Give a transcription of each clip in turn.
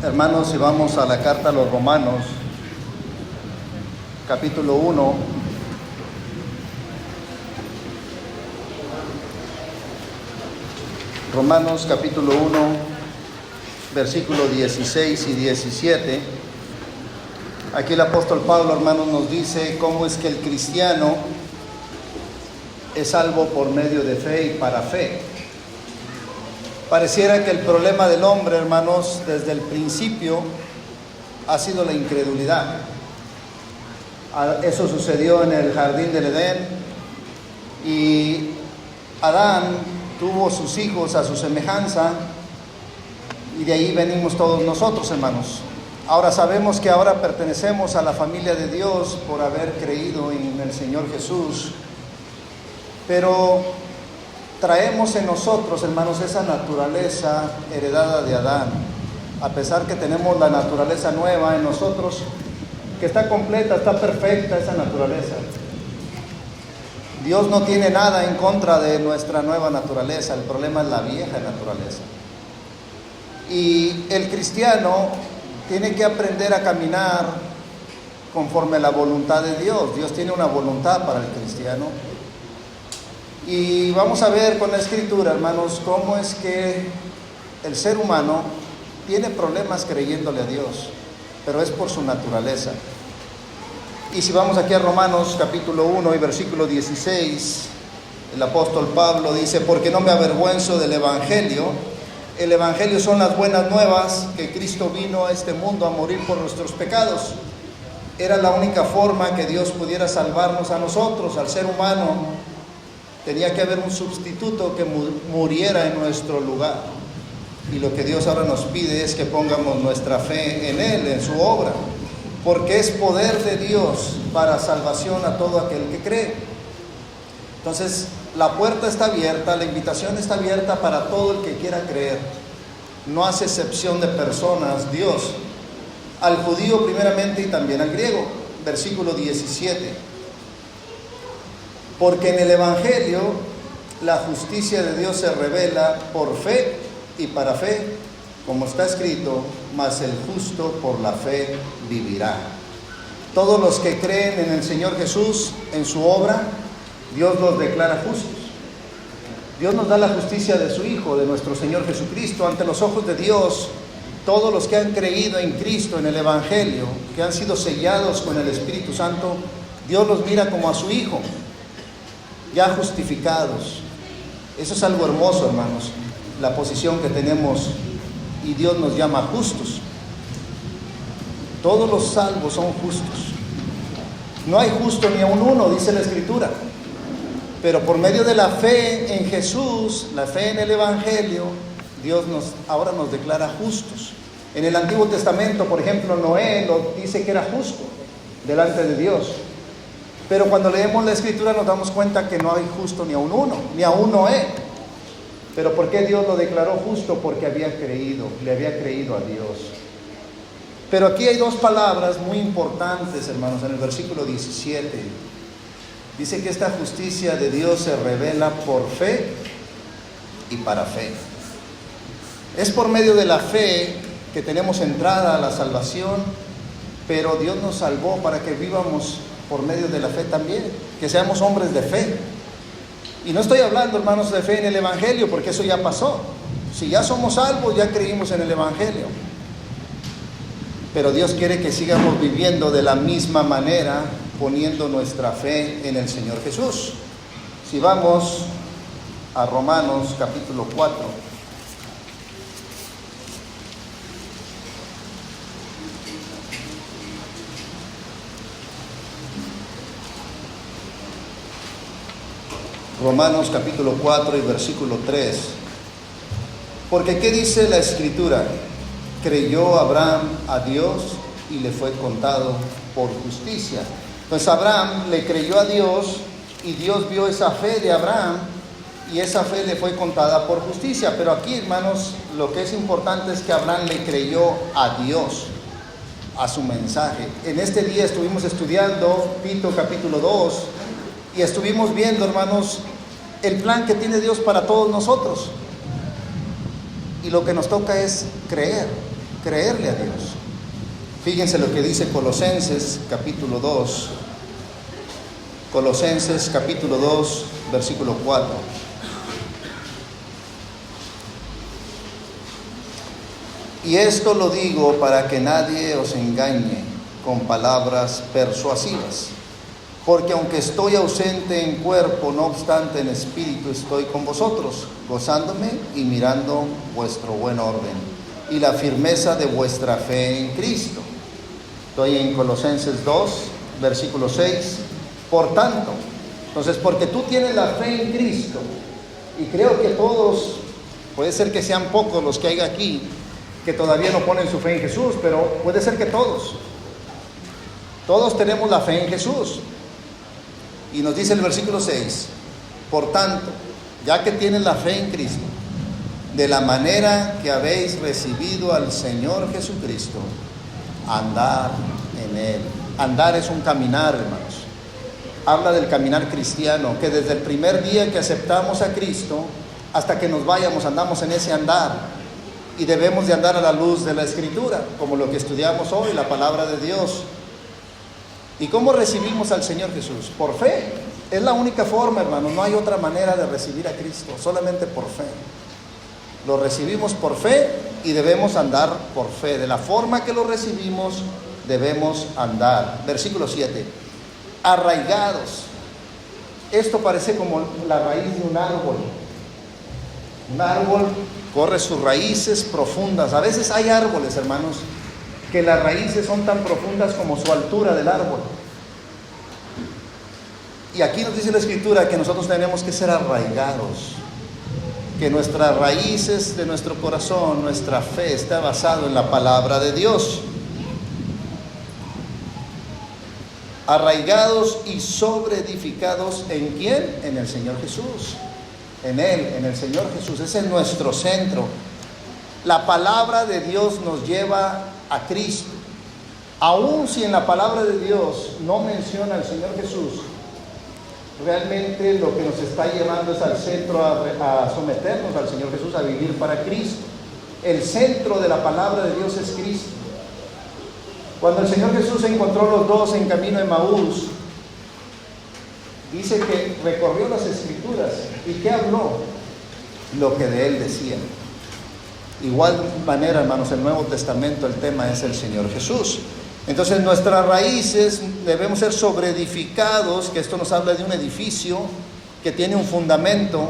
Hermanos, si vamos a la carta a los Romanos, capítulo 1, Romanos capítulo 1, versículos 16 y 17. Aquí el apóstol Pablo, hermanos, nos dice cómo es que el cristiano es salvo por medio de fe y para fe. Pareciera que el problema del hombre, hermanos, desde el principio ha sido la incredulidad. Eso sucedió en el jardín del Edén y Adán tuvo sus hijos a su semejanza y de ahí venimos todos nosotros, hermanos. Ahora sabemos que ahora pertenecemos a la familia de Dios por haber creído en el Señor Jesús, pero traemos en nosotros, hermanos, esa naturaleza heredada de Adán, a pesar que tenemos la naturaleza nueva en nosotros, que está completa, está perfecta esa naturaleza. Dios no tiene nada en contra de nuestra nueva naturaleza, el problema es la vieja naturaleza. Y el cristiano tiene que aprender a caminar conforme a la voluntad de Dios. Dios tiene una voluntad para el cristiano. Y vamos a ver con la escritura, hermanos, cómo es que el ser humano tiene problemas creyéndole a Dios, pero es por su naturaleza. Y si vamos aquí a Romanos capítulo 1 y versículo 16, el apóstol Pablo dice: porque no me avergüenzo del evangelio. El evangelio son las buenas nuevas, que Cristo vino a este mundo a morir por nuestros pecados. Era la única forma que Dios pudiera salvarnos a nosotros, al ser humano. Tenía que haber un sustituto que muriera en nuestro lugar. Y lo que Dios ahora nos pide es que pongamos nuestra fe en Él, en su obra, porque es poder de Dios para salvación a todo aquel que cree. Entonces, la puerta está abierta, la invitación está abierta para todo el que quiera creer. No hace excepción de personas, Dios, al judío primeramente y también al griego. Versículo 17. Porque en el evangelio la justicia de Dios se revela por fe y para fe, como está escrito: mas el justo por la fe vivirá. Todos los que creen en el Señor Jesús, en su obra, Dios los declara justos. Dios nos da la justicia de su Hijo, de nuestro Señor Jesucristo. Ante los ojos de Dios, todos los que han creído en Cristo, en el evangelio, que han sido sellados con el Espíritu Santo, Dios los mira como a su Hijo, ya justificados. Eso es algo hermoso, hermanos, la posición que tenemos, y Dios nos llama justos. Todos los salvos son justos. No hay justo ni aun uno, dice la Escritura. Pero por medio de la fe en Jesús, la fe en el evangelio, Dios ahora nos declara justos. En el Antiguo Testamento, por ejemplo, Noé dice que era justo delante de Dios. Pero cuando leemos la Escritura nos damos cuenta que no hay justo ni aun uno, ni aun Noé. Pero ¿por qué Dios lo declaró justo? Porque había creído, le había creído a Dios. Pero aquí hay dos palabras muy importantes, hermanos, en el versículo 17. Dice que esta justicia de Dios se revela por fe y para fe. Es por medio de la fe que tenemos entrada a la salvación, pero Dios nos salvó para que vivamos por medio de la fe también, que seamos hombres de fe. Y no estoy hablando, hermanos, de fe en el evangelio, porque eso ya pasó. Si ya somos salvos, ya creímos en el evangelio. Pero Dios quiere que sigamos viviendo de la misma manera, poniendo nuestra fe en el Señor Jesús. Si vamos a Romanos capítulo 4. Romanos capítulo 4 y versículo 3. Porque ¿qué dice la Escritura? Creyó Abraham a Dios y le fue contado por justicia. Entonces Abraham le creyó a Dios y Dios vio esa fe de Abraham y esa fe le fue contada por justicia. Pero aquí, hermanos, lo que es importante es que Abraham le creyó a Dios, a su mensaje. En este día estuvimos estudiando Tito capítulo 2 y estuvimos viendo, hermanos, el plan que tiene Dios para todos nosotros. Y lo que nos toca es creer creerle a Dios. Fíjense lo que dice Colosenses capítulo 2. Colosenses capítulo 2, versículo 4. Y esto lo digo para que nadie os engañe con palabras persuasivas. Porque aunque estoy ausente en cuerpo, no obstante en espíritu estoy con vosotros, gozándome y mirando vuestro buen orden y la firmeza de vuestra fe en Cristo. Estoy en Colosenses 2, versículo 6. Por tanto, entonces, porque tú tienes la fe en Cristo, y creo que todos, puede ser que sean pocos los que hay aquí, que todavía no ponen su fe en Jesús, pero puede ser que todos tenemos la fe en Jesús. Y nos dice el versículo 6, por tanto, ya que tienen la fe en Cristo, de la manera que habéis recibido al Señor Jesucristo, andar en Él. Andar es un caminar, hermanos. Habla del caminar cristiano, que desde el primer día que aceptamos a Cristo, hasta que nos vayamos, andamos en ese andar. Y debemos de andar a la luz de la Escritura, como lo que estudiamos hoy, la palabra de Dios. ¿Y cómo recibimos al Señor Jesús? Por fe. Es la única forma, hermanos. No hay otra manera de recibir a Cristo, solamente por fe. Lo recibimos por fe y debemos andar por fe. De la forma que lo recibimos, debemos andar. Versículo 7. Arraigados. Esto parece como la raíz de un árbol. Un árbol corre sus raíces profundas. A veces hay árboles, hermanos, que las raíces son tan profundas como su altura del árbol. Y aquí nos dice la Escritura que nosotros tenemos que ser arraigados, que nuestras raíces de nuestro corazón, nuestra fe, está basado en la palabra de Dios. Arraigados y sobreedificados, ¿en quién? En el Señor Jesús. En Él, en el Señor Jesús. Ese es nuestro centro. La palabra de Dios nos lleva a Cristo. Aun si en la palabra de Dios no menciona al Señor Jesús, realmente lo que nos está llevando es al centro, a someternos al Señor Jesús, a vivir para Cristo. El centro de la palabra de Dios es Cristo. Cuando el Señor Jesús encontró a los dos en camino a Emaús, dice que recorrió las Escrituras. ¿Y qué habló? Lo que de Él decía. Igual manera, hermanos, el Nuevo Testamento, el tema es el Señor Jesús. Entonces nuestras raíces debemos ser sobreedificados, que esto nos habla de un edificio que tiene un fundamento,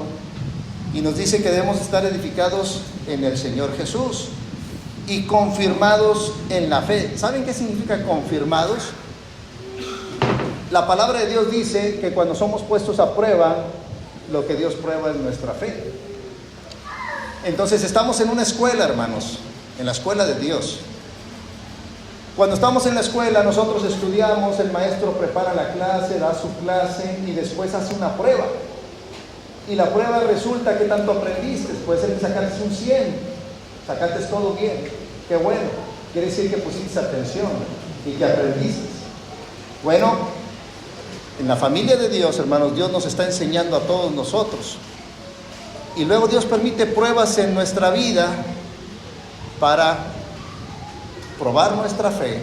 y nos dice que debemos estar edificados en el Señor Jesús y confirmados en la fe. ¿Saben qué significa confirmados? La palabra de Dios dice que cuando somos puestos a prueba, lo que Dios prueba es nuestra fe. Entonces estamos en una escuela, hermanos, en la escuela de Dios. Cuando estamos en la escuela, nosotros estudiamos, el maestro prepara la clase, da su clase y después hace una prueba. Y la prueba resulta que tanto aprendiste, puede ser que sacaste un 100, sacaste todo bien, qué bueno, quiere decir que pusiste atención y que aprendiste. Bueno, en la familia de Dios, hermanos, Dios nos está enseñando a todos nosotros. Y luego Dios permite pruebas en nuestra vida para probar nuestra fe.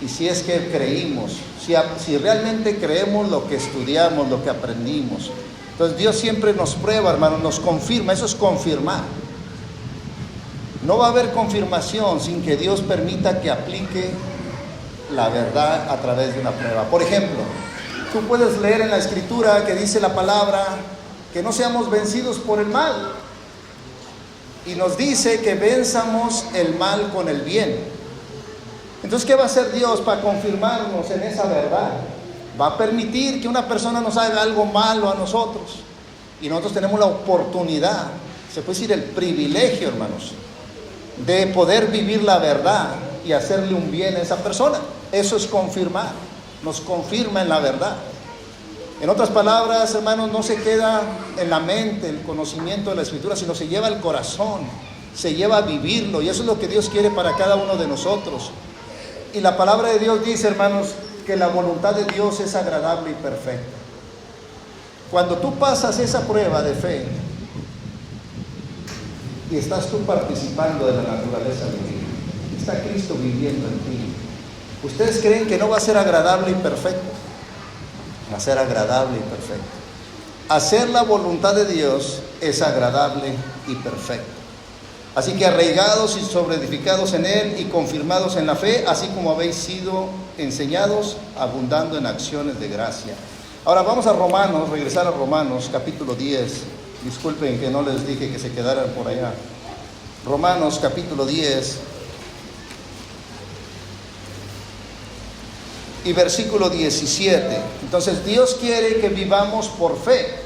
Y si es que creímos, si realmente creemos lo que estudiamos, lo que aprendimos. Entonces Dios siempre nos prueba, hermanos, nos confirma. Eso es confirmar. No va a haber confirmación sin que Dios permita que aplique la verdad a través de una prueba. Por ejemplo, tú puedes leer en la Escritura que dice la palabra que no seamos vencidos por el mal. Y nos dice que venzamos el mal con el bien. Entonces, ¿qué va a hacer Dios para confirmarnos en esa verdad? Va a permitir que una persona nos haga algo malo a nosotros. Y nosotros tenemos la oportunidad, se puede decir el privilegio, hermanos, de poder vivir la verdad y hacerle un bien a esa persona. Eso es confirmar. Nos confirma en la verdad. En otras palabras, hermanos, no se queda en la mente el conocimiento de la Escritura, sino se lleva al corazón, se lleva a vivirlo, y eso es lo que Dios quiere para cada uno de nosotros. Y la palabra de Dios dice, hermanos, que la voluntad de Dios es agradable y perfecta. Cuando tú pasas esa prueba de fe y estás tú participando de la naturaleza divina, está Cristo viviendo en ti, ¿ustedes creen que no va a ser agradable y perfecto? Va a ser agradable y perfecto. Hacer la voluntad de Dios es agradable y perfecto. Así que arraigados y sobreedificados en Él y confirmados en la fe, así como habéis sido enseñados, abundando en acciones de gracia. Ahora vamos a Romanos, regresar a Romanos capítulo 10. Disculpen que no les dije que se quedaran por allá. Romanos capítulo 10 y versículo 17. Entonces Dios quiere que vivamos por fe,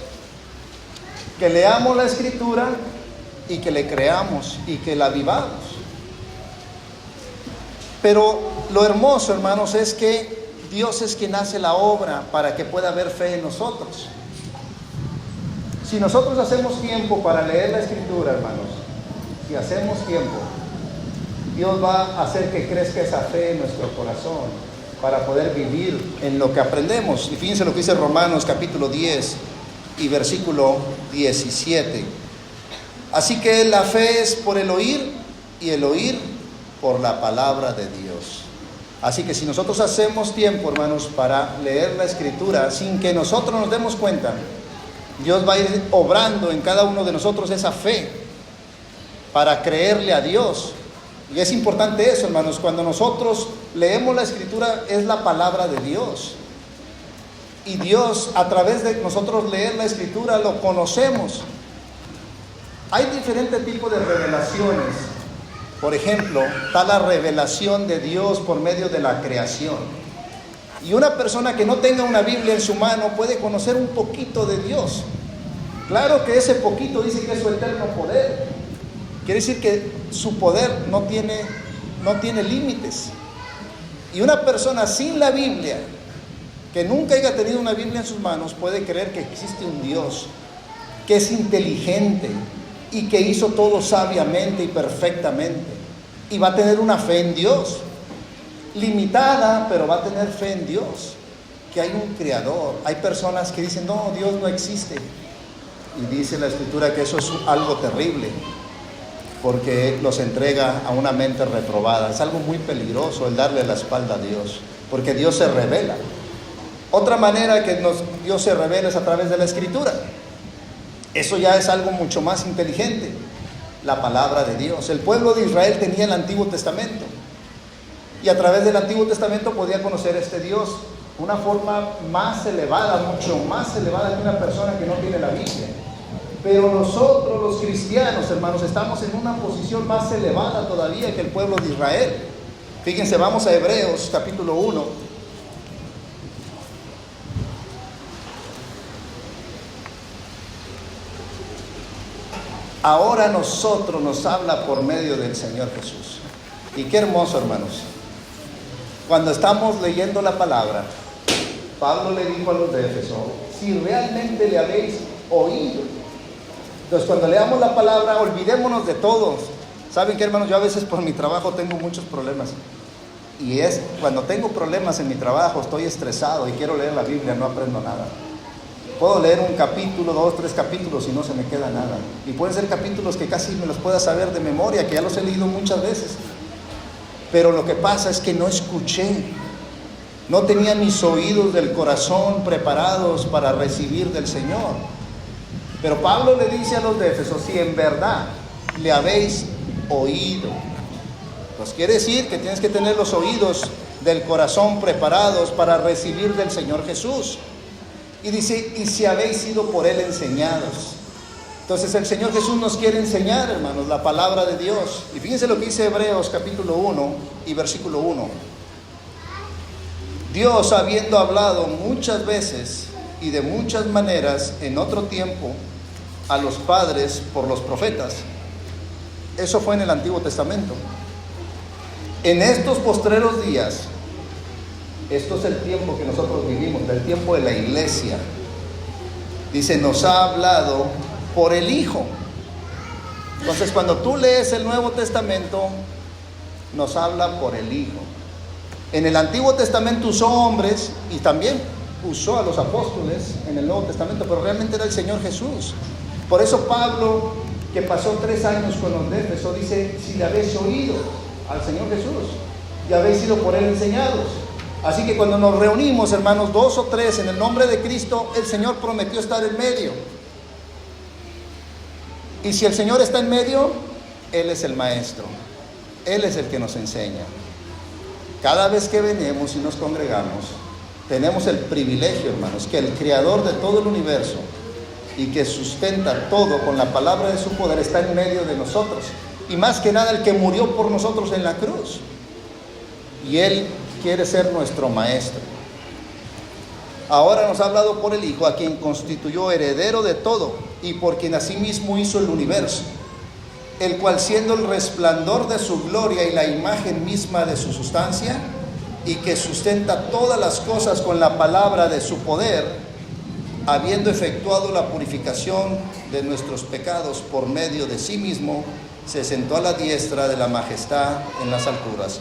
que leamos la Escritura y que le creamos y que la vivamos. Pero lo hermoso, hermanos, es que Dios es quien hace la obra para que pueda haber fe en nosotros. Si nosotros hacemos tiempo para leer la Escritura, hermanos, si hacemos tiempo, Dios va a hacer que crezca esa fe en nuestro corazón para poder vivir en lo que aprendemos. Y fíjense lo que dice Romanos capítulo 10 y versículo 17. Así que la fe es por el oír y el oír por la palabra de Dios. Así que si nosotros hacemos tiempo, hermanos, para leer la Escritura sin que nosotros nos demos cuenta, Dios va a ir obrando en cada uno de nosotros esa fe para creerle a Dios. Y es importante eso, hermanos, cuando nosotros leemos la Escritura es la palabra de Dios. Y Dios, a través de nosotros leer la Escritura, lo conocemos. Hay diferentes tipos de revelaciones. Por ejemplo, está la revelación de Dios por medio de la creación. Y una persona que no tenga una Biblia en su mano puede conocer un poquito de Dios. Claro que ese poquito dice que es su eterno poder. Quiere decir que su poder no tiene límites. Y una persona sin la Biblia, que nunca haya tenido una Biblia en sus manos, puede creer que existe un Dios que es inteligente y que hizo todo sabiamente y perfectamente. Y va a tener una fe en Dios, limitada, pero va a tener fe en Dios, que hay un creador. Hay personas que dicen, no, Dios no existe. Y dice la Escritura que eso es algo terrible, porque los entrega a una mente reprobada. Es algo muy peligroso el darle la espalda a Dios, porque Dios se revela. Otra manera que Dios se revela es a través de la Escritura. Eso ya es algo mucho más inteligente, la palabra de Dios. El pueblo de Israel tenía el Antiguo Testamento, y a través del Antiguo Testamento podía conocer a este Dios, una forma más elevada, mucho más elevada que una persona que no tiene la Biblia. Pero nosotros los cristianos, hermanos, estamos en una posición más elevada todavía que el pueblo de Israel. Fíjense, vamos a Hebreos capítulo 1. Ahora nosotros nos habla por medio del Señor Jesús. Y qué hermoso, hermanos. Cuando estamos leyendo la palabra, Pablo le dijo a los de Éfeso, si realmente le habéis oído. Entonces, cuando leamos la palabra, olvidémonos de todos. ¿Saben qué, hermanos? Yo a veces por mi trabajo tengo muchos problemas. Y es cuando tengo problemas en mi trabajo, estoy estresado y quiero leer la Biblia, no aprendo nada. Puedo leer un capítulo, 2, 3 capítulos y no se me queda nada. Y pueden ser capítulos que casi me los pueda saber de memoria, que ya los he leído muchas veces. Pero lo que pasa es que no escuché. No tenía mis oídos del corazón preparados para recibir del Señor. Pero Pablo le dice a los de Éfeso, si en verdad le habéis oído. Pues quiere decir que tienes que tener los oídos del corazón preparados para recibir del Señor Jesús. Y dice, y si habéis sido por Él enseñados. Entonces el Señor Jesús nos quiere enseñar, hermanos, la palabra de Dios. Y fíjense lo que dice Hebreos capítulo 1 y versículo 1. Dios, habiendo hablado muchas veces y de muchas maneras en otro tiempo a los padres por los profetas. Eso fue en el Antiguo Testamento. En estos postreros días, esto es el tiempo que nosotros vivimos, el tiempo de la iglesia. Dice, nos ha hablado por el Hijo. Entonces, cuando tú lees el Nuevo Testamento, nos habla por el Hijo. En el Antiguo Testamento usó hombres y también usó a los apóstoles en el Nuevo Testamento, pero realmente era el Señor Jesús. Por eso Pablo, que pasó 3 años con los de Éfeso, dice, si le habéis oído al Señor Jesús y habéis sido por Él enseñados. Así que cuando nos reunimos, hermanos, 2 o 3 en el nombre de Cristo, el Señor prometió estar en medio. Y si el Señor está en medio, Él es el maestro. Él es el que nos enseña. Cada vez que venimos y nos congregamos, tenemos el privilegio, hermanos, que el Creador de todo el universo y que sustenta todo con la palabra de su poder está en medio de nosotros. Y más que nada el que murió por nosotros en la cruz. Y Él quiere ser nuestro maestro. Ahora nos ha hablado por el Hijo, a quien constituyó heredero de todo y por quien asimismo hizo el universo, el cual siendo el resplandor de su gloria y la imagen misma de su sustancia, y que sustenta todas las cosas con la palabra de su poder, habiendo efectuado la purificación de nuestros pecados por medio de sí mismo, se sentó a la diestra de la majestad en las alturas.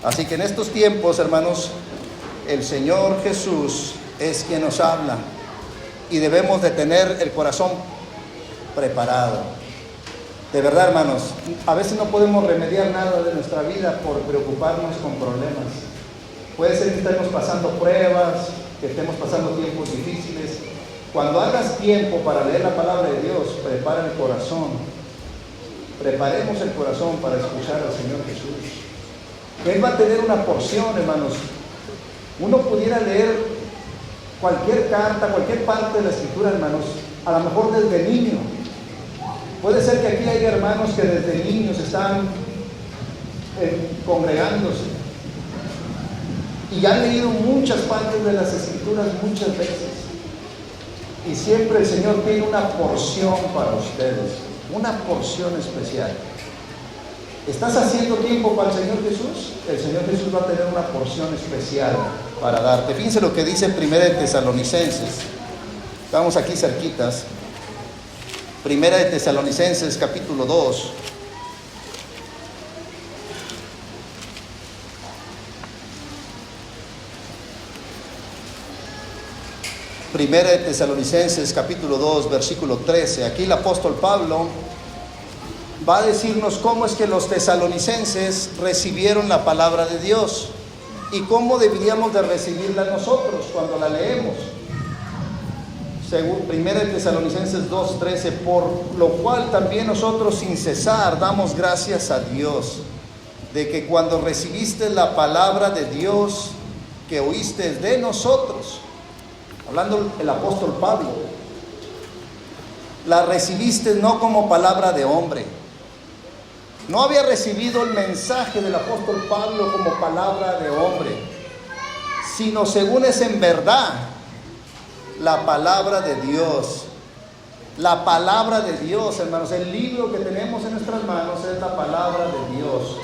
Así que en estos tiempos, hermanos, el Señor Jesús es quien nos habla y debemos de tener el corazón preparado. De verdad, hermanos, a veces no podemos remediar nada de nuestra vida por preocuparnos con problemas. Puede ser que estemos pasando pruebas, que estemos pasando tiempos difíciles. Cuando hagas tiempo para leer la palabra de Dios, prepara el corazón. Preparemos el corazón para escuchar al Señor Jesús. Él va a tener una porción, hermanos. Uno pudiera leer cualquier carta, cualquier parte de la Escritura, hermanos, a lo mejor desde niño. Puede ser que aquí haya hermanos que desde niños están congregándose y han leído muchas partes de las Escrituras muchas veces. Y siempre el Señor tiene una porción para ustedes, una porción especial. ¿Estás haciendo tiempo para el Señor Jesús? El Señor Jesús va a tener una porción especial para darte. Fíjense lo que dice 1 de Tesalonicenses. Estamos aquí cerquitas. 1 de Tesalonicenses, capítulo 2. Primera de Tesalonicenses, capítulo 2, versículo 13. Aquí el apóstol Pablo va a decirnos cómo es que los tesalonicenses recibieron la palabra de Dios y cómo deberíamos de recibirla nosotros cuando la leemos. Según 1 de Tesalonicenses 2:13, por lo cual también nosotros sin cesar damos gracias a Dios, de que cuando recibiste la palabra de Dios que oíste de nosotros, hablando el apóstol Pablo, la recibiste no como palabra de hombre. No había recibido el mensaje del apóstol Pablo como palabra de hombre, sino según es en verdad la palabra de Dios. La palabra de Dios, hermanos, el libro que tenemos en nuestras manos es la palabra de Dios.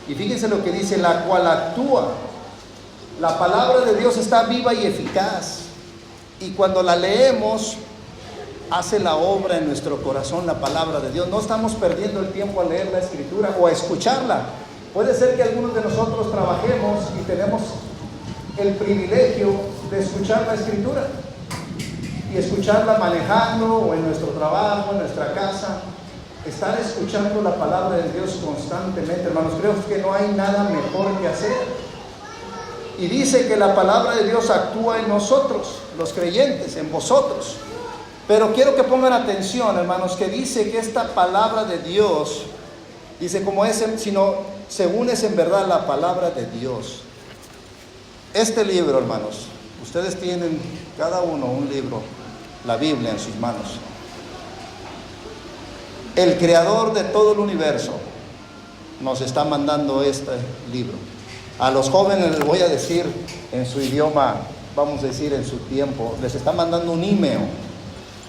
Y fíjense lo que dice, la cual actúa. La palabra de Dios está viva y eficaz. Y cuando la leemos, hace la obra en nuestro corazón la palabra de Dios. No estamos perdiendo el tiempo a leer la Escritura o a escucharla. Puede ser que algunos de nosotros trabajemos y tenemos el privilegio de escuchar la Escritura y escucharla manejando o en nuestro trabajo, en nuestra casa. Estar escuchando la palabra de Dios constantemente, hermanos, creo que no hay nada mejor que hacer. Y dice que la palabra de Dios actúa en nosotros, los creyentes, en vosotros. Pero quiero que pongan atención, hermanos, que dice que esta palabra de Dios, dice como es, sino según es en verdad la palabra de Dios. Este libro, hermanos, ustedes tienen cada uno un libro, la Biblia en sus manos. El Creador de todo el universo nos está mandando este libro. A los jóvenes les voy a decir en su idioma, vamos a decir en su tiempo, les está mandando un email,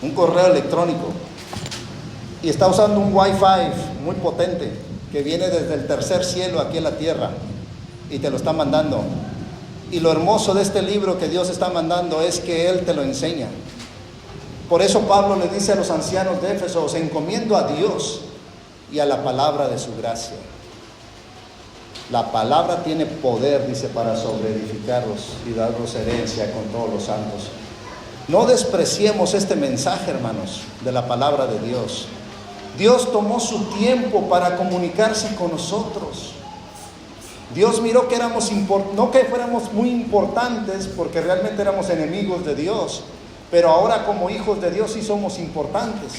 un correo electrónico, y está usando un Wi-Fi muy potente que viene desde el tercer cielo aquí en la tierra y te lo está mandando. Y lo hermoso de este libro que Dios está mandando es que Él te lo enseña. Por eso Pablo le dice a los ancianos de Éfeso: os encomiendo a Dios y a la palabra de su gracia. La palabra tiene poder, dice, para sobreedificarlos y darlos herencia con todos los santos. No despreciemos este mensaje, hermanos, de la palabra de Dios. Dios tomó su tiempo para comunicarse con nosotros. Dios miró que éramos no que fuéramos muy importantes, porque realmente éramos enemigos de Dios, pero ahora como hijos de Dios sí somos importantes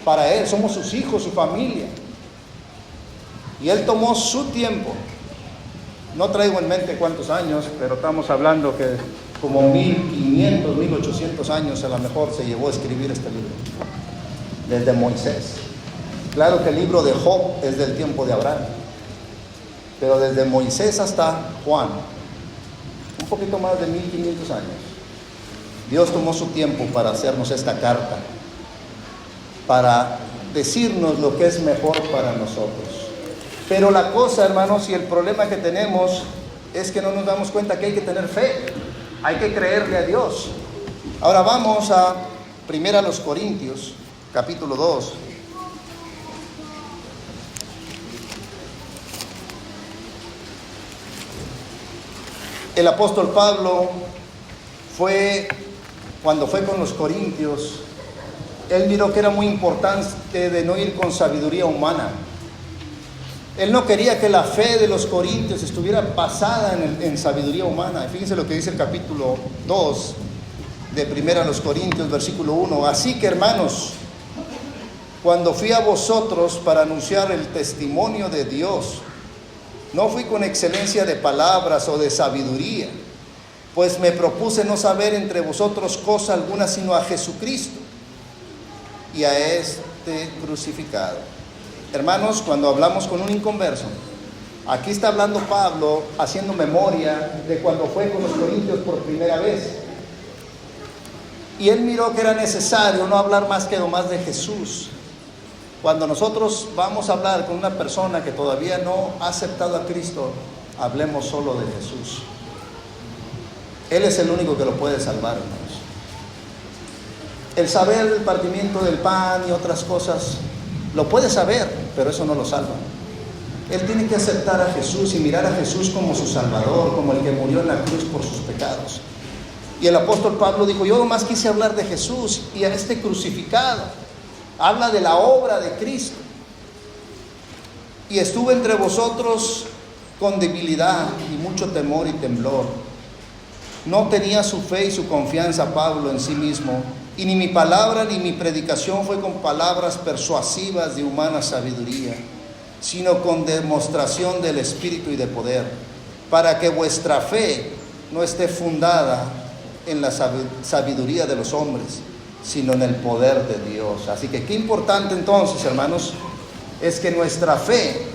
para Él, somos sus hijos, su familia. Y Él tomó su tiempo, no traigo en mente cuántos años, pero estamos hablando que como 1500, 1800 años a lo mejor se llevó a escribir este libro, desde Moisés. Claro que el libro de Job es del tiempo de Abraham, pero desde Moisés hasta Juan, un poquito más de 1500 años, Dios tomó su tiempo para hacernos esta carta, para decirnos lo que es mejor para nosotros. Pero la cosa, hermanos, y el problema que tenemos es que no nos damos cuenta que hay que tener fe, hay que creerle a Dios. Ahora vamos a 1 Corintios, capítulo 2. El apóstol Pablo cuando fue con los corintios, él miró que era muy importante de no ir con sabiduría humana. Él no quería que la fe de los corintios estuviera basada en sabiduría humana. Fíjense lo que dice el capítulo 2 de 1 Corintios, versículo 1. Así que, hermanos, cuando fui a vosotros para anunciar el testimonio de Dios, no fui con excelencia de palabras o de sabiduría, pues me propuse no saber entre vosotros cosa alguna sino a Jesucristo y a este crucificado. Hermanos, cuando hablamos con un inconverso, aquí está hablando Pablo haciendo memoria de cuando fue con los corintios por primera vez. Y él miró que era necesario no hablar más que nomás de Jesús. Cuando nosotros vamos a hablar con una persona que todavía no ha aceptado a Cristo, hablemos solo de Jesús. Él es el único que lo puede salvar, hermanos. El saber del partimiento del pan y otras cosas, lo puede saber, pero eso no lo salva. Él tiene que aceptar a Jesús y mirar a Jesús como su Salvador, como el que murió en la cruz por sus pecados. Y el apóstol Pablo dijo, yo nomás quise hablar de Jesús y a este crucificado. Habla de la obra de Cristo. Y estuve entre vosotros con debilidad y mucho temor y temblor. No tenía su fe y su confianza Pablo en sí mismo, y ni mi palabra ni mi predicación fue con palabras persuasivas de humana sabiduría, sino con demostración del Espíritu y de poder, para que vuestra fe no esté fundada en la sabiduría de los hombres, sino en el poder de Dios. Así que qué importante entonces, hermanos, es que nuestra fe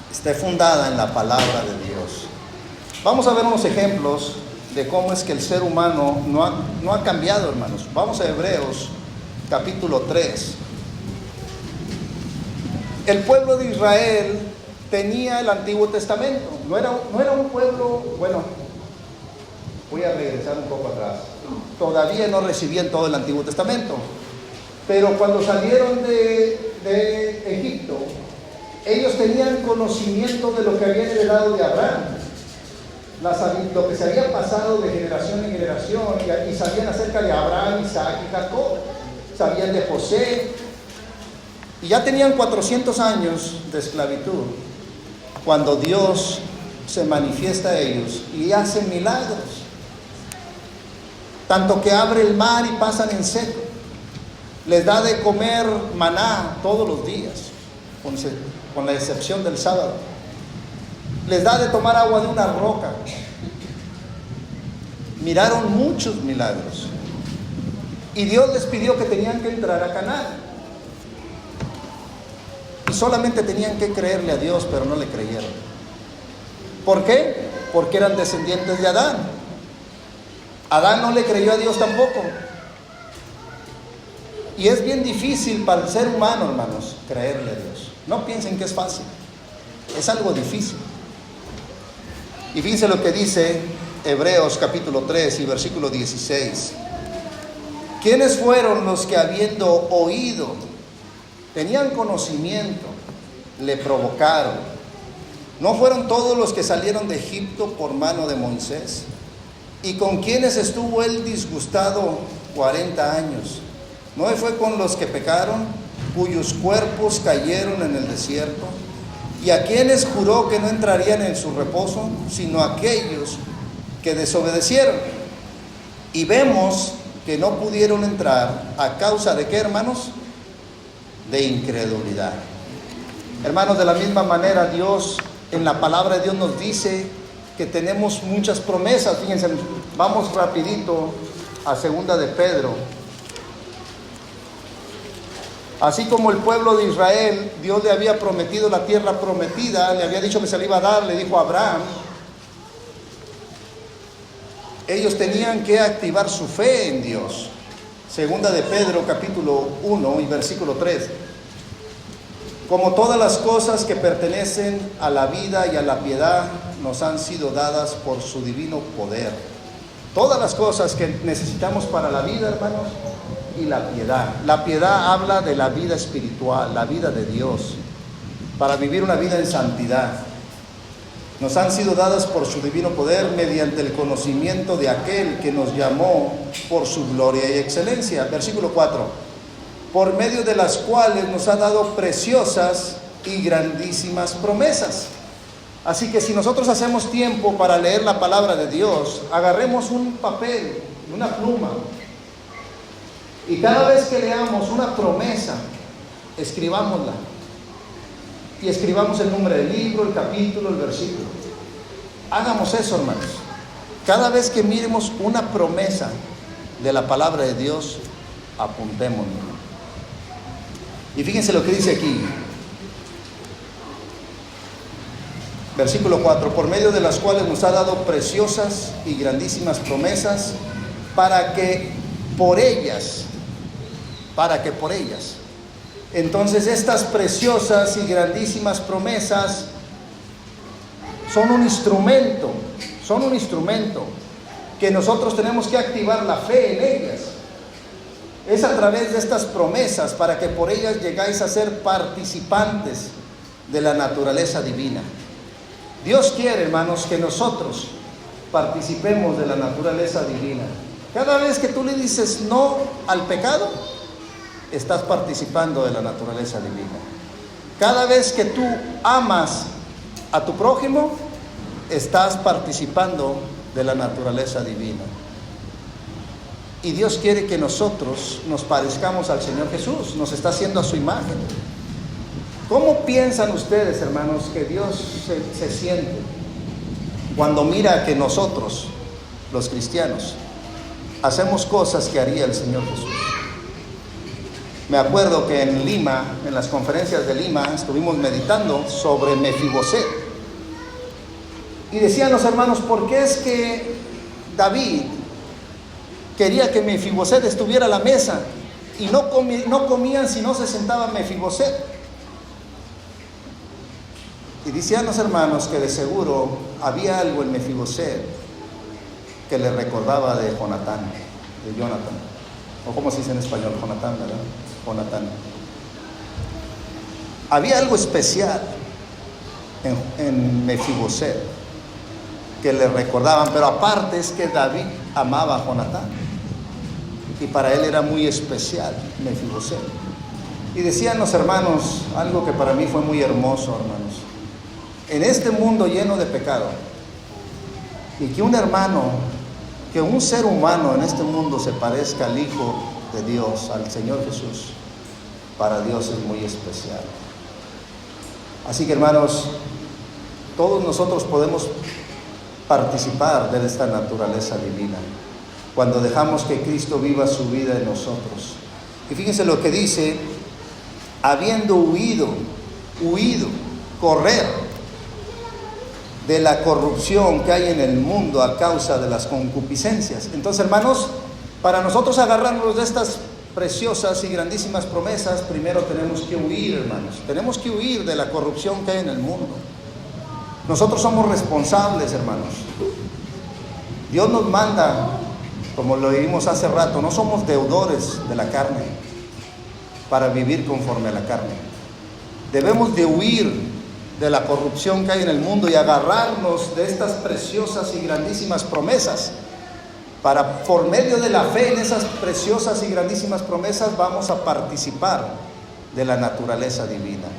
esté fundada en la palabra de Dios. Vamos a ver unos ejemplos de cómo es que el ser humano no ha cambiado, hermanos. Vamos a Hebreos capítulo 3. El pueblo de Israel tenía el Antiguo Testamento. No era un pueblo, bueno, voy a regresar un poco atrás. Todavía no recibían todo el Antiguo Testamento. Pero cuando salieron de Egipto, ellos tenían conocimiento de lo que habían heredado de Abraham, lo que se había pasado de generación en generación, y sabían acerca de Abraham, Isaac y Jacob, sabían de José, y ya tenían 400 años de esclavitud cuando Dios se manifiesta a ellos y hace milagros, tanto que abre el mar y pasan en seco, les da de comer maná todos los días, con la excepción del sábado. Les da de tomar agua de una roca. Miraron muchos milagros. Y Dios les pidió que tenían que entrar a Canaán. Y solamente tenían que creerle a Dios, pero no le creyeron. ¿Por qué? Porque eran descendientes de Adán. Adán no le creyó a Dios tampoco. Y es bien difícil para el ser humano, hermanos, creerle a Dios. No piensen que es fácil. Es algo difícil. Y fíjense lo que dice Hebreos capítulo 3 y versículo 16. ¿Quiénes fueron los que habiendo oído, tenían conocimiento, le provocaron? ¿No fueron todos los que salieron de Egipto por mano de Moisés? ¿Y con quienes estuvo él disgustado 40 años? ¿No fue con los que pecaron, cuyos cuerpos cayeron en el desierto? ¿Y a quienes juró que no entrarían en su reposo? Sino a aquellos que desobedecieron. Y vemos que no pudieron entrar a causa de ¿qué, hermanos? De incredulidad. Hermanos, de la misma manera Dios, en la palabra de Dios nos dice que tenemos muchas promesas. Fíjense, vamos rapidito a 2 de Pedro. Así como el pueblo de Israel, Dios le había prometido la tierra prometida, le había dicho que se le iba a dar, le dijo a Abraham, ellos tenían que activar su fe en Dios. 2 de Pedro capítulo 1 y versículo 3. Como todas las cosas que pertenecen a la vida y a la piedad nos han sido dadas por su divino poder. Todas las cosas que necesitamos para la vida, hermanos, y la piedad. La piedad habla de la vida espiritual, la vida de Dios, para vivir una vida en santidad. Nos han sido dadas por su divino poder mediante el conocimiento de aquel que nos llamó por su gloria y excelencia. Versículo 4. Por medio de las cuales nos ha dado preciosas y grandísimas promesas. Así que si nosotros hacemos tiempo para leer la palabra de Dios, agarremos un papel, una pluma, y cada vez que leamos una promesa, escribámosla. Y escribamos el nombre del libro, el capítulo, el versículo. Hagamos eso, hermanos. Cada vez que miremos una promesa de la palabra de Dios, apuntémosla. Y fíjense lo que dice aquí. Versículo 4. Por medio de las cuales nos ha dado preciosas y grandísimas promesas, para que por ellas. Entonces estas preciosas y grandísimas promesas son un instrumento que nosotros tenemos que activar la fe en ellas. Es a través de estas promesas para que por ellas llegáis a ser participantes de la naturaleza divina. Dios quiere, hermanos, que nosotros participemos de la naturaleza divina. Cada vez que tú le dices no al pecado, estás participando de la naturaleza divina. Cada vez que tú amas a tu prójimo, estás participando de la naturaleza divina. Y Dios quiere que nosotros nos parezcamos al Señor Jesús, nos está haciendo a su imagen. ¿Cómo piensan ustedes, hermanos, que Dios se siente cuando mira que nosotros, los cristianos, hacemos cosas que haría el Señor Jesús? Me acuerdo que en Lima, en las conferencias de Lima, estuvimos meditando sobre Mefiboset. Y decían los hermanos, ¿por qué es que David quería que Mefiboset estuviera a la mesa y no comían si no se sentaba Mefiboset? Y decían los hermanos que de seguro había algo en Mefiboset que le recordaba de Jonatán, o como se dice en español, Jonatán, ¿verdad? Jonatán. Había algo especial en Mefiboset que le recordaban, pero aparte es que David amaba a Jonatán y para él era muy especial Mefiboset. Y decían los hermanos algo que para mí fue muy hermoso, hermanos. En este mundo lleno de pecado, y que un ser humano en este mundo se parezca al Hijo de Dios, al Señor Jesús, para Dios es muy especial. Así que, hermanos, todos nosotros podemos participar de esta naturaleza divina cuando dejamos que Cristo viva su vida en nosotros. Y fíjense lo que dice: habiendo huido, correr de la corrupción que hay en el mundo a causa de las concupiscencias. Entonces, hermanos, para nosotros agarrarnos de estas preciosas y grandísimas promesas, primero tenemos que huir, hermanos. Tenemos que huir de la corrupción que hay en el mundo. Nosotros somos responsables, hermanos. Dios nos manda, como lo vimos hace rato, no somos deudores de la carne para vivir conforme a la carne. Debemos de huir de la corrupción que hay en el mundo y agarrarnos de estas preciosas y grandísimas promesas, para por medio de la fe en esas preciosas y grandísimas promesas vamos a participar de la naturaleza divina.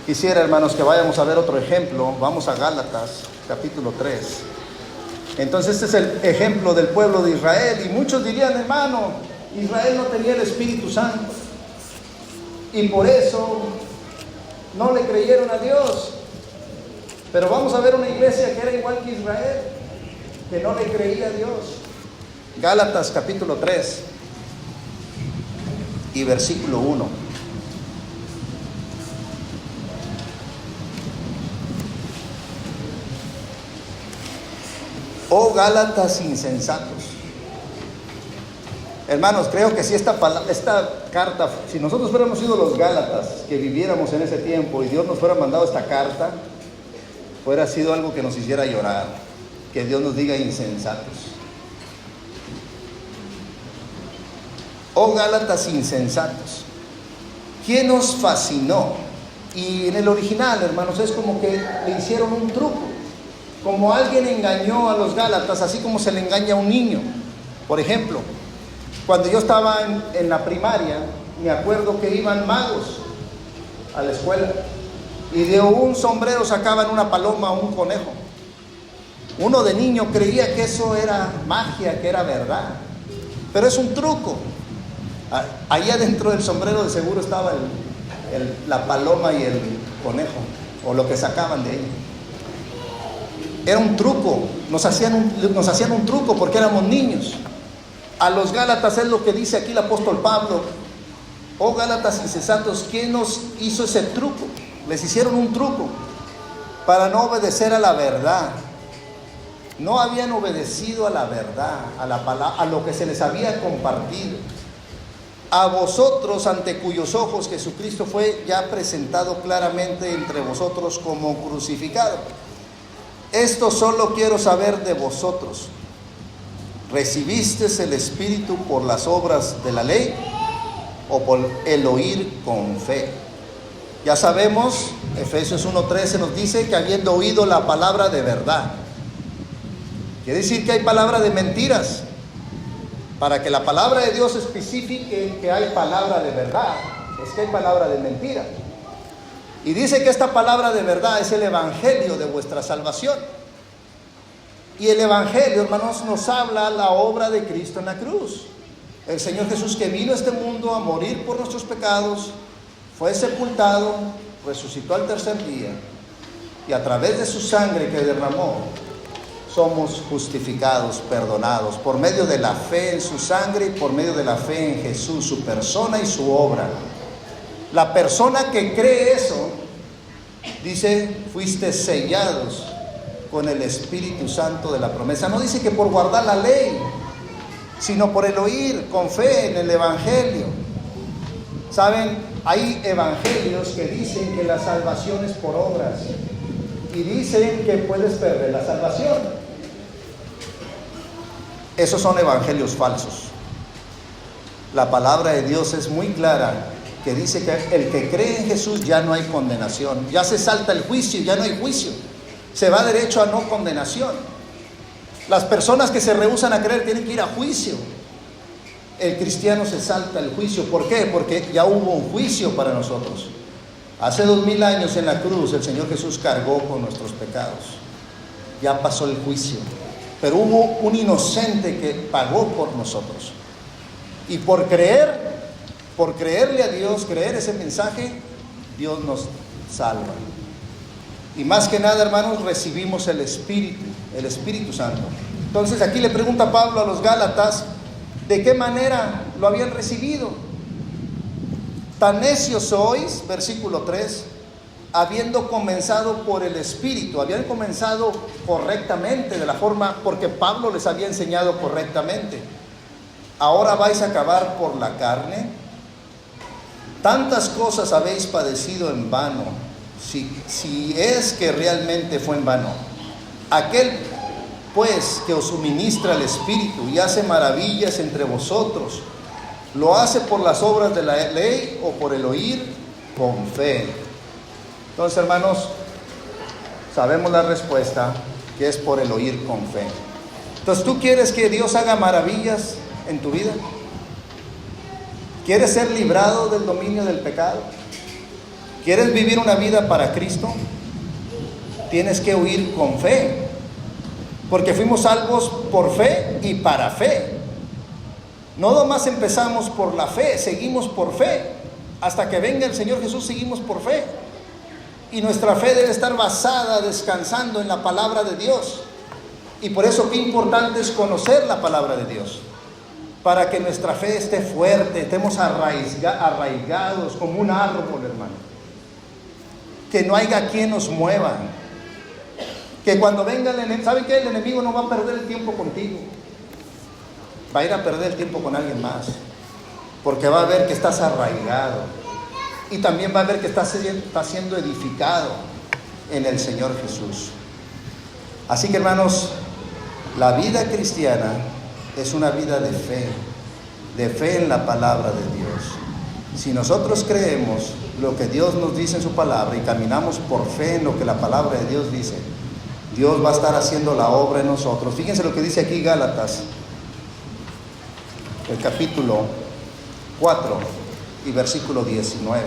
Quisiera, hermanos, que vayamos a ver otro ejemplo. Vamos a Gálatas, capítulo 3. Entonces, este es el ejemplo del pueblo de Israel. Y muchos dirían, hermano, Israel no tenía el Espíritu Santo. Y por eso no le creyeron a Dios. Pero vamos a ver una iglesia que era igual que Israel, que no le creía a Dios. Gálatas, capítulo 3 y versículo 1. Oh Gálatas insensatos. Hermanos, creo que si esta carta, si nosotros fuéramos sido los Gálatas que viviéramos en ese tiempo y Dios nos fuera mandado esta carta, fuera sido algo que nos hiciera llorar, que Dios nos diga insensatos. Oh Gálatas insensatos, ¿quién os fascinó? Y en el original, hermanos, es como que le hicieron un truco. Como alguien engañó a los Gálatas, así como se le engaña a un niño. Por ejemplo, cuando yo estaba en la primaria, me acuerdo que iban magos a la escuela y de un sombrero sacaban una paloma o un conejo. Uno de niño creía que eso era magia, que era verdad, pero es un truco. Ahí adentro del sombrero de seguro estaba la paloma y el conejo, o lo que sacaban de ahí. Era un truco, nos hacían un truco porque éramos niños. A los Gálatas es lo que dice aquí el apóstol Pablo. Oh Gálatas insensatos, ¿quién nos hizo ese truco? Les hicieron un truco para no obedecer a la verdad. No habían obedecido a la verdad, a la palabra, a lo que se les había compartido. A vosotros, ante cuyos ojos Jesucristo fue ya presentado claramente entre vosotros como crucificado. Esto solo quiero saber de vosotros. ¿Recibisteis el Espíritu por las obras de la ley o por el oír con fe? Ya sabemos, Efesios 1:13 nos dice que habiendo oído la palabra de verdad. Quiere decir que hay palabra de mentiras. Para que la palabra de Dios especifique que hay palabra de verdad, es que hay palabra de mentira. Y dice que esta palabra de verdad es el evangelio de vuestra salvación. Y el evangelio, hermanos, nos habla la obra de Cristo en la cruz. El Señor Jesús, que vino a este mundo a morir por nuestros pecados, fue sepultado, resucitó al tercer día, y a través de su sangre que derramó, somos justificados, perdonados, por medio de la fe en su sangre y por medio de la fe en Jesús, su persona y su obra. La persona que cree eso, dice, fuiste sellados con el Espíritu Santo de la promesa. No dice que por guardar la ley, sino por el oír con fe en el evangelio. Saben, hay evangelios que dicen que la salvación es por obras y dicen que puedes perder la salvación. Esos son evangelios falsos. La palabra de Dios es muy clara, que dice que el que cree en Jesús ya no hay condenación, ya se salta el juicio, ya no hay juicio, se va derecho a no condenación. Las personas que se rehúsan a creer tienen que ir a juicio. El cristiano se salta el juicio. ¿Por qué? Porque ya hubo un juicio para nosotros. Hace 2000 años en la cruz el Señor Jesús cargó con nuestros pecados. Ya pasó el juicio. Pero hubo un inocente que pagó por nosotros. Y por creerle a Dios, creer ese mensaje, Dios nos salva. Y más que nada, hermanos, recibimos el Espíritu Santo. Entonces aquí le pregunta Pablo a los Gálatas, ¿de qué manera lo habían recibido? Tan necios sois, versículo 3, habiendo comenzado por el Espíritu. Habían comenzado correctamente, de la forma, porque Pablo les había enseñado correctamente. Ahora vais a acabar por la carne. Tantas cosas habéis padecido en vano, si es que realmente fue en vano. Aquel pues que os suministra el Espíritu y hace maravillas entre vosotros, ¿lo hace por las obras de la ley o por el oír con fe? Entonces, hermanos, sabemos la respuesta, que es por el oír con fe. Entonces, ¿tú quieres que Dios haga maravillas en tu vida? ¿Quieres ser librado del dominio del pecado? ¿Quieres vivir una vida para Cristo? Tienes que huir con fe, porque fuimos salvos por fe y para fe. No nomás empezamos por la fe, seguimos por fe. Hasta que venga el Señor Jesús seguimos por fe. Y nuestra fe debe estar basada, descansando en la palabra de Dios. Y por eso qué importante es conocer la palabra de Dios, para que nuestra fe esté fuerte, estemos arraigados como un árbol, hermano. Que no haya quien nos mueva. Que cuando venga el enemigo, ¿saben qué? El enemigo no va a perder el tiempo contigo. Va a ir a perder el tiempo con alguien más. Porque va a ver que estás arraigado. Y también va a ver que estás siendo edificado en el Señor Jesús. Así que, hermanos, la vida cristiana es una vida de fe en la palabra de Dios. Si nosotros creemos lo que Dios nos dice en su palabra y caminamos por fe en lo que la palabra de Dios dice, Dios va a estar haciendo la obra en nosotros. Fíjense lo que dice aquí Gálatas, el capítulo 4 y versículo 19.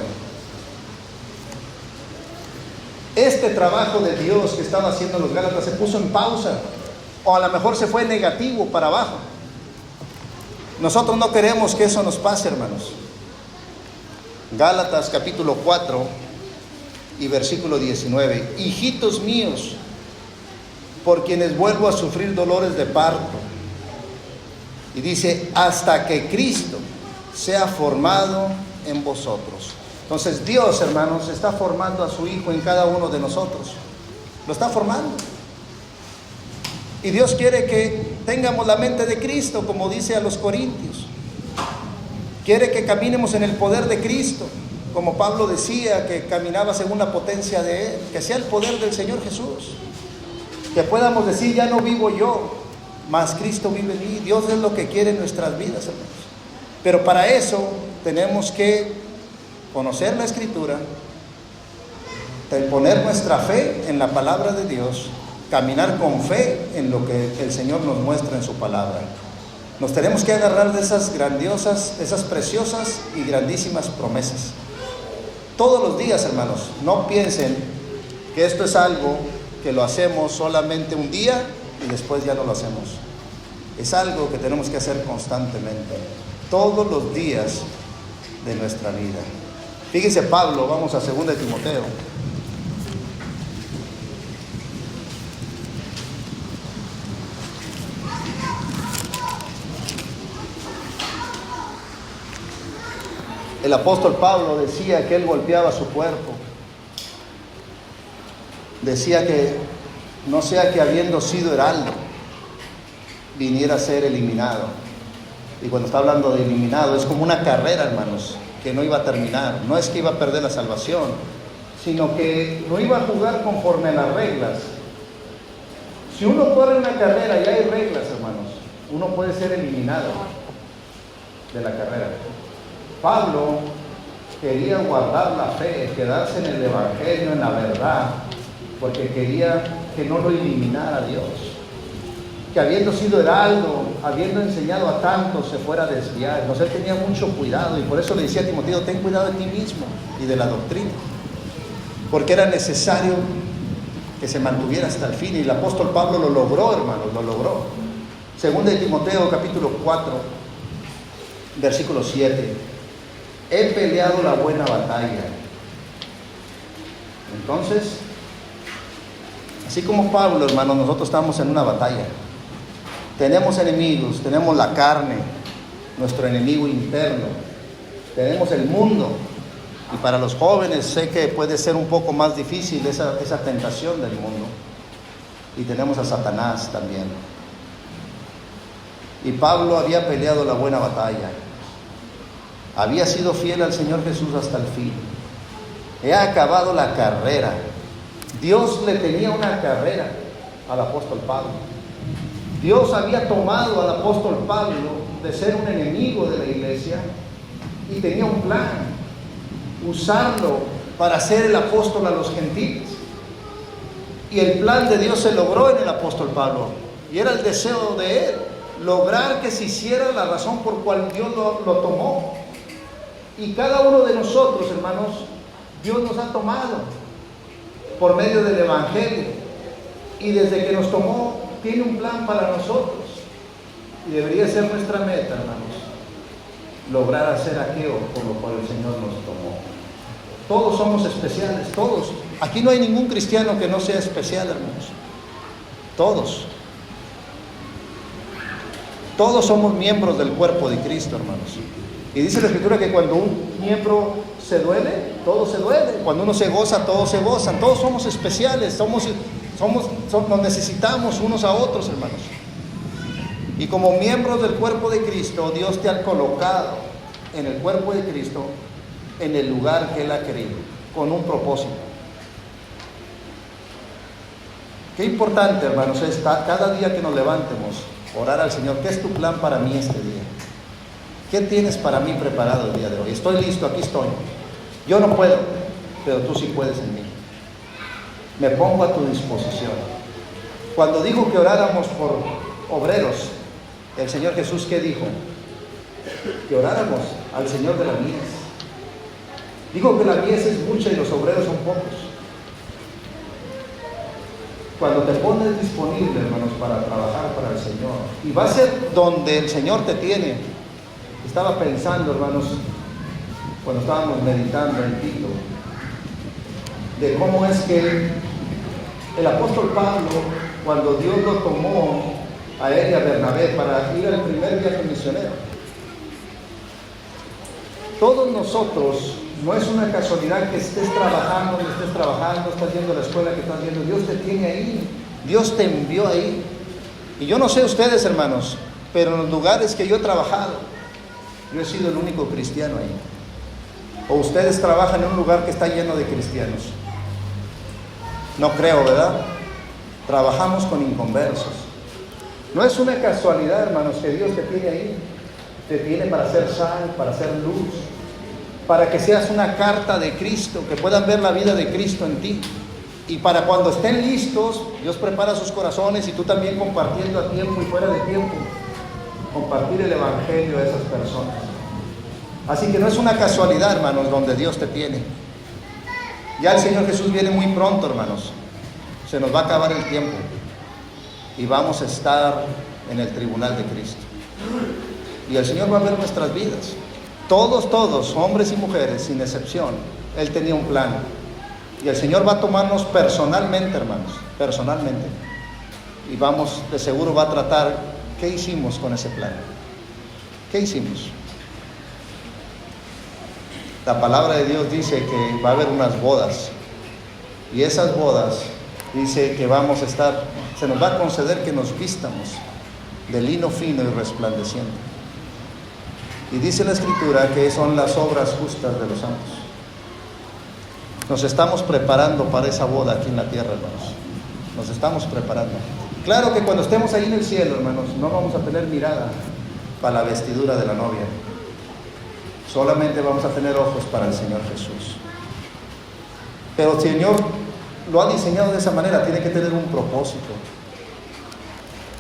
Este trabajo de Dios que estaba haciendo los Gálatas se puso en pausa, o a lo mejor se fue negativo para abajo. Nosotros no queremos que eso nos pase, hermanos. Gálatas capítulo 4 y versículo 19. Hijitos míos, por quienes vuelvo a sufrir dolores de parto. Y dice, hasta que Cristo sea formado en vosotros. Entonces Dios, hermanos, está formando a su Hijo en cada uno de nosotros. Lo está formando. Y Dios quiere que tengamos la mente de Cristo, como dice a los Corintios. Quiere que caminemos en el poder de Cristo, como Pablo decía, que caminaba según la potencia de Él. Que sea el poder del Señor Jesús. Que podamos decir, ya no vivo yo, mas Cristo vive en mí. Dios es lo que quiere en nuestras vidas, hermanos. Pero para eso tenemos que conocer la Escritura, poner nuestra fe en la palabra de Dios, caminar con fe en lo que el Señor nos muestra en su palabra. Nos tenemos que agarrar de esas grandiosas, esas preciosas y grandísimas promesas. Todos los días, hermanos, no piensen que esto es algo que lo hacemos solamente un día y después ya no lo hacemos. Es algo que tenemos que hacer constantemente, todos los días de nuestra vida. Fíjense Pablo, vamos a 2 de Timoteo. El apóstol Pablo decía que él golpeaba su cuerpo. Decía que no sea que habiendo sido heraldo, viniera a ser eliminado. Y cuando está hablando de eliminado, es como una carrera, hermanos, que no iba a terminar. No es que iba a perder la salvación, sino que no iba a jugar conforme a las reglas. Si uno corre una carrera y hay reglas, hermanos, uno puede ser eliminado de la carrera. Pablo quería guardar la fe, quedarse en el evangelio, en la verdad, porque quería que no lo eliminara Dios. Que habiendo sido heraldo, habiendo enseñado a tantos, se fuera a desviar. Entonces él tenía mucho cuidado, y por eso le decía a Timoteo, ten cuidado de ti mismo y de la doctrina, porque era necesario que se mantuviera hasta el fin. Y el apóstol Pablo lo logró, hermanos, lo logró. 2 de Timoteo capítulo 4 versículo 7. He peleado la buena batalla. Entonces, así como Pablo, hermanos, nosotros estamos en una batalla. Tenemos enemigos, tenemos la carne, nuestro enemigo interno. Tenemos el mundo. Y para los jóvenes sé que puede ser un poco más difícil esa tentación del mundo. Y tenemos a Satanás también. Y Pablo había peleado la buena batalla. Había sido fiel al Señor Jesús hasta el fin. He acabado la carrera. Dios le tenía una carrera al apóstol Pablo. Dios había tomado al apóstol Pablo de ser un enemigo de la iglesia y tenía un plan, usarlo para ser el apóstol a los gentiles. Y el plan de Dios se logró en el apóstol Pablo, y era el deseo de él, lograr que se hiciera la razón por cual Dios lo tomó. Y cada uno de nosotros, hermanos, Dios nos ha tomado por medio del Evangelio. Y desde que nos tomó, tiene un plan para nosotros. Y debería ser nuestra meta, hermanos, lograr hacer aquello por lo cual el Señor nos tomó. Todos somos especiales, todos. Aquí no hay ningún cristiano que no sea especial, hermanos. Todos. Todos somos miembros del cuerpo de Cristo, hermanos. Y dice la Escritura que cuando un miembro se duele, todo se duele. Cuando uno se goza, todos se gozan. Todos somos especiales, nos necesitamos unos a otros, hermanos. Y como miembros del cuerpo de Cristo, Dios te ha colocado en el cuerpo de Cristo, en el lugar que Él ha querido, con un propósito. Qué importante, hermanos, es cada día que nos levantemos, orar al Señor. ¿Qué es tu plan para mí este día? ¿Qué tienes para mí preparado el día de hoy? Estoy listo, aquí estoy. Yo no puedo, pero tú sí puedes en mí. Me pongo a tu disposición. Cuando dijo que oráramos por obreros, el Señor Jesús, ¿qué dijo? Que oráramos al Señor de la mies. Dijo que la mies es mucha y los obreros son pocos. Cuando te pones disponible, hermanos, para trabajar para el Señor, y va a ser donde el Señor te tiene. Estaba pensando, hermanos, cuando estábamos meditando en Tito, de cómo es que el apóstol Pablo, cuando Dios lo tomó a él y a Bernabé para ir al primer viaje misionero, todos nosotros, no es una casualidad que estés trabajando, estás yendo a la escuela que estás viendo. Dios te tiene ahí, Dios te envió ahí. Y yo no sé ustedes, hermanos, pero en los lugares que yo he trabajado, yo he sido el único cristiano ahí. O ustedes trabajan en un lugar que está lleno de cristianos. No creo, ¿verdad? Trabajamos con inconversos. No es una casualidad, hermanos, que Dios te tiene ahí. Te tiene para hacer sal, para hacer luz, para que seas una carta de Cristo, que puedan ver la vida de Cristo en ti. Y para cuando estén listos, Dios prepara sus corazones y tú también compartiendo a tiempo y fuera de tiempo, compartir el Evangelio a esas personas. Así que no es una casualidad, hermanos, donde Dios te tiene. Ya el Señor Jesús viene muy pronto, hermanos. Se nos va a acabar el tiempo y vamos a estar en el tribunal de Cristo. Y el Señor va a ver nuestras vidas. Todos, hombres y mujeres, sin excepción. Él tenía un plan. Y el Señor va a tomarnos personalmente, hermanos, personalmente. Y vamos, de seguro va a tratar qué hicimos con ese plan. ¿Qué hicimos? La palabra de Dios dice que va a haber unas bodas. Y esas bodas, dice que vamos a estar, se nos va a conceder que nos vistamos de lino fino y resplandeciente. Y dice la Escritura que son las obras justas de los santos. Nos estamos preparando para esa boda aquí en la tierra, hermanos. Nos estamos preparando. Claro que cuando estemos ahí en el cielo, hermanos, no vamos a tener mirada para la vestidura de la novia. Solamente vamos a tener ojos para el Señor Jesús. Pero el Señor lo ha diseñado de esa manera, tiene que tener un propósito.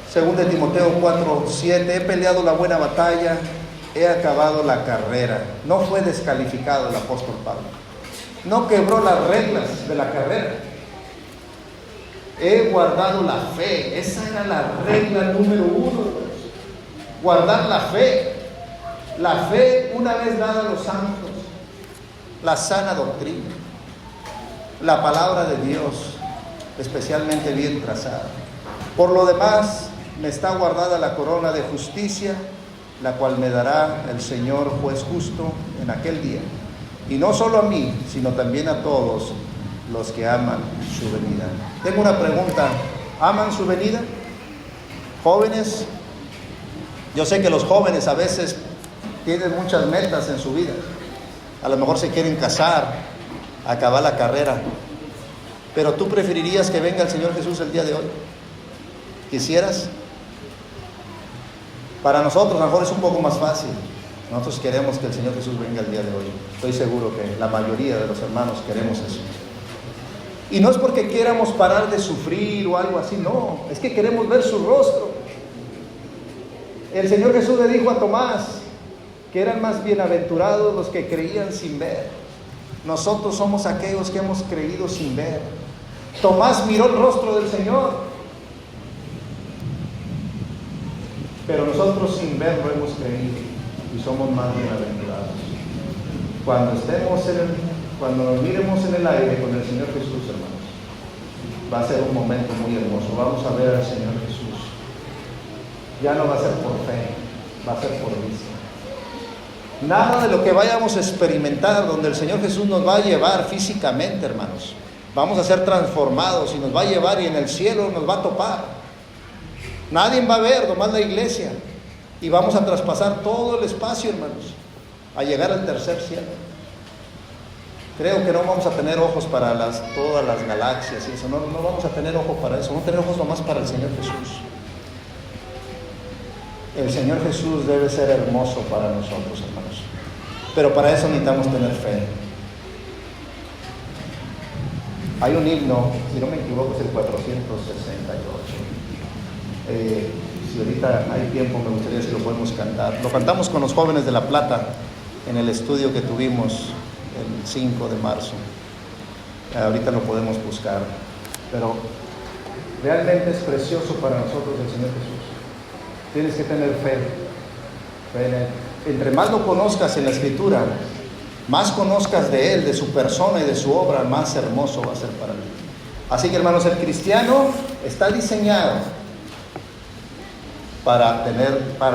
Según de Timoteo 4:7, he peleado la buena batalla, he acabado la carrera. No fue descalificado el apóstol Pablo. No quebró las reglas de la carrera. He guardado la fe. Esa era la regla número 1. Guardar la fe. La fe una vez dada a los santos. La sana doctrina. La palabra de Dios, especialmente bien trazada. Por lo demás, me está guardada la corona de justicia, la cual me dará el Señor juez justo en aquel día. Y no solo a mí, sino también a todos los que aman su venida. Tengo una pregunta. ¿Aman su venida? Jóvenes, yo sé que los jóvenes a veces tienen muchas metas en su vida. A lo mejor se quieren casar, acabar la carrera. Pero tú preferirías que venga el Señor Jesús el día de hoy. ¿Quisieras? Para nosotros a lo mejor es un poco más fácil. Nosotros queremos que el Señor Jesús venga el día de hoy. Estoy seguro que la mayoría de los hermanos queremos eso. Y no es porque queramos parar de sufrir o algo así, no. Es que queremos ver su rostro. El Señor Jesús le dijo a Tomás que eran más bienaventurados los que creían sin ver. Nosotros somos aquellos que hemos creído sin ver. Tomás miró el rostro del Señor, pero nosotros sin verlo hemos creído y somos más bienaventurados. Cuando nos miremos en el aire con el Señor Jesús, hermanos, va a ser un momento muy hermoso. Vamos a ver al Señor Jesús. Ya no va a ser por fe, va a ser por vista. Nada de lo que vayamos a experimentar donde el Señor Jesús nos va a llevar físicamente, hermanos. Vamos a ser transformados y nos va a llevar, y en el cielo nos va a topar. Nadie va a ver, nomás la iglesia. Y vamos a traspasar todo el espacio, hermanos, a llegar al tercer cielo. Creo que no vamos a tener ojos para todas las galaxias y eso. No vamos a tener ojos para eso. Vamos a tener ojos nomás para el Señor Jesús. El Señor Jesús debe ser hermoso para nosotros, hermanos. Pero para eso necesitamos tener fe. Hay un himno, si no me equivoco, es el 468. Si ahorita hay tiempo, me gustaría si lo podemos cantar. Lo cantamos con los jóvenes de La Plata en el estudio que tuvimos el 5 de marzo. Ahorita lo podemos buscar. Pero realmente es precioso para nosotros el Señor Jesús. Tienes que tener fe en Él. Entre más lo conozcas en la Escritura, más conozcas de Él, de su persona y de su obra, más hermoso va a ser para ti. Así que, hermanos, el cristiano está diseñado para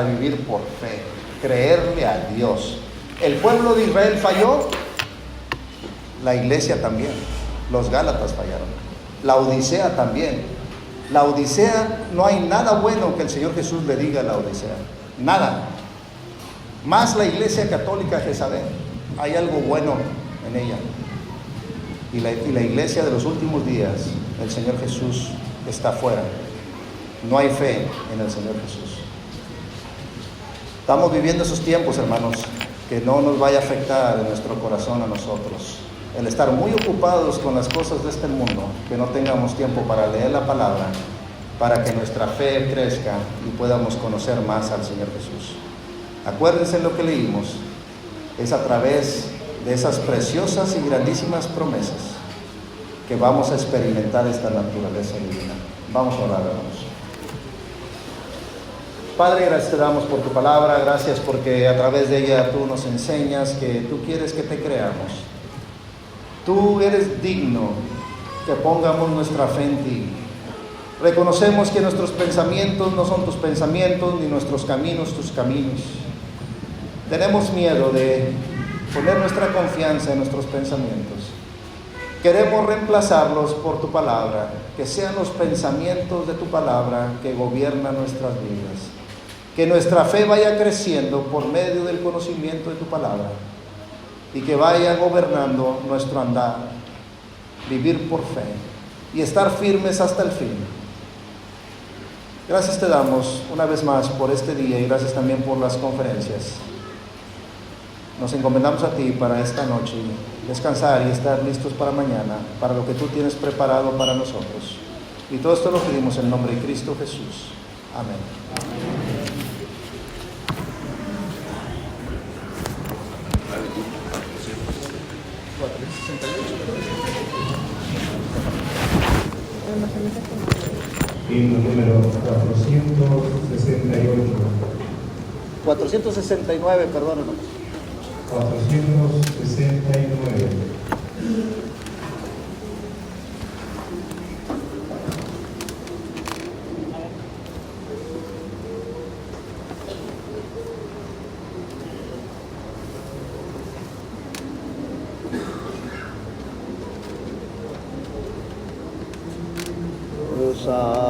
vivir por fe, creerle a Dios. El pueblo de Israel falló, la iglesia también, los Gálatas fallaron, la Odisea también. La Odisea, no hay nada bueno que el Señor Jesús le diga a la Odisea, nada. Más la iglesia católica Jezabel, hay algo bueno en ella. Y la iglesia de los últimos días, el Señor Jesús está fuera. No hay fe en el Señor Jesús. Estamos viviendo esos tiempos, hermanos, que no nos vaya a afectar en nuestro corazón a nosotros. El estar muy ocupados con las cosas de este mundo, que no tengamos tiempo para leer la palabra, para que nuestra fe crezca y podamos conocer más al Señor Jesús. Acuérdense lo que leímos, es a través de esas preciosas y grandísimas promesas que vamos a experimentar esta naturaleza divina. Vamos a orar, hermanos. Padre, gracias te damos por tu palabra, gracias porque a través de ella tú nos enseñas que tú quieres que te creamos. Tú eres digno que pongamos nuestra fe en ti. Reconocemos que nuestros pensamientos no son tus pensamientos, ni nuestros caminos tus caminos. Tenemos miedo de poner nuestra confianza en nuestros pensamientos. Queremos reemplazarlos por tu palabra, que sean los pensamientos de tu palabra que gobiernan nuestras vidas. Que nuestra fe vaya creciendo por medio del conocimiento de tu palabra. Y que vaya gobernando nuestro andar, vivir por fe y estar firmes hasta el fin. Gracias te damos una vez más por este día y gracias también por las conferencias. Nos encomendamos a ti para esta noche, descansar y estar listos para mañana, para lo que tú tienes preparado para nosotros. Y todo esto lo pedimos en nombre de Cristo Jesús. Amén. Amén. Himno número 468. 469, perdónanos. 469. Rosa